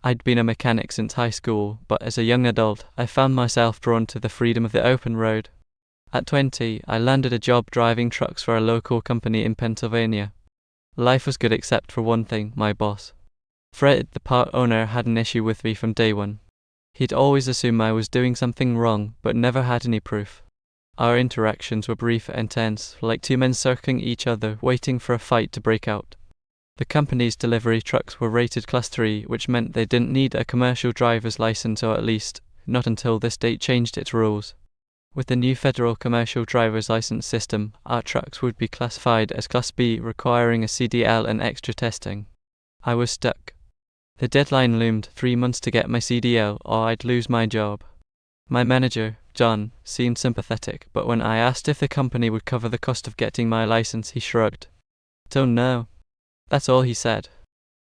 I'd been a mechanic since high school, but as a young adult, I found myself drawn to the freedom of the open road. At 20, I landed a job driving trucks for a local company in Pennsylvania. Life was good except for one thing: my boss. Fred, the part owner, had an issue with me from day one. He'd always assumed I was doing something wrong, but never had any proof. Our interactions were brief and tense, like two men circling each other, waiting for a fight to break out. The company's delivery trucks were rated Class 3, which meant they didn't need a commercial driver's license, or at least, not until the state changed its rules. With the new federal commercial driver's license system, our trucks would be classified as Class B, requiring a CDL and extra testing. I was stuck. The deadline loomed: 3 months to get my CDL, or I'd lose my job. My manager, John, seemed sympathetic, but when I asked if the company would cover the cost of getting my license, he shrugged. "Don't know." That's all he said.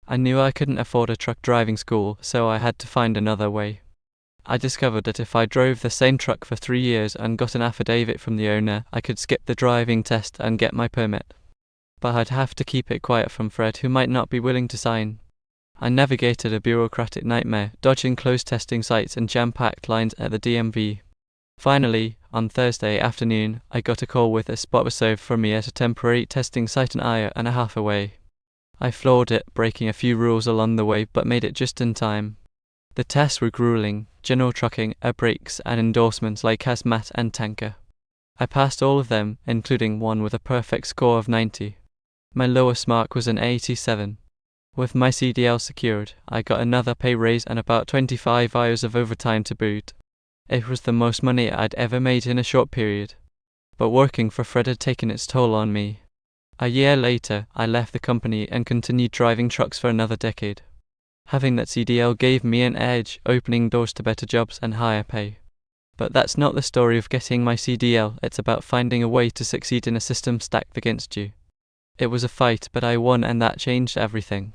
I knew I couldn't afford a truck driving school, so I had to find another way. I discovered that if I drove the same truck for 3 years and got an affidavit from the owner, I could skip the driving test and get my permit. But I'd have to keep it quiet from Fred, who might not be willing to sign. I navigated a bureaucratic nightmare, dodging closed testing sites and jam-packed lines at the DMV. Finally, on Thursday afternoon, I got a call with a spot reserved for me at a temporary testing site an hour and a half away. I floored it, breaking a few rules along the way, but made it just in time. The tests were grueling: general trucking, air brakes, and endorsements like hazmat and tanker. I passed all of them, including one with a perfect score of 90. My lowest mark was an 87. With my CDL secured, I got another pay raise and about 25 hours of overtime to boot. It was the most money I'd ever made in a short period. But working for Fred had taken its toll on me. A year later, I left the company and continued driving trucks for another decade. Having that CDL gave me an edge, opening doors to better jobs and higher pay. But that's not the story of getting my CDL. It's about finding a way to succeed in a system stacked against you. It was a fight, but I won, and that changed everything.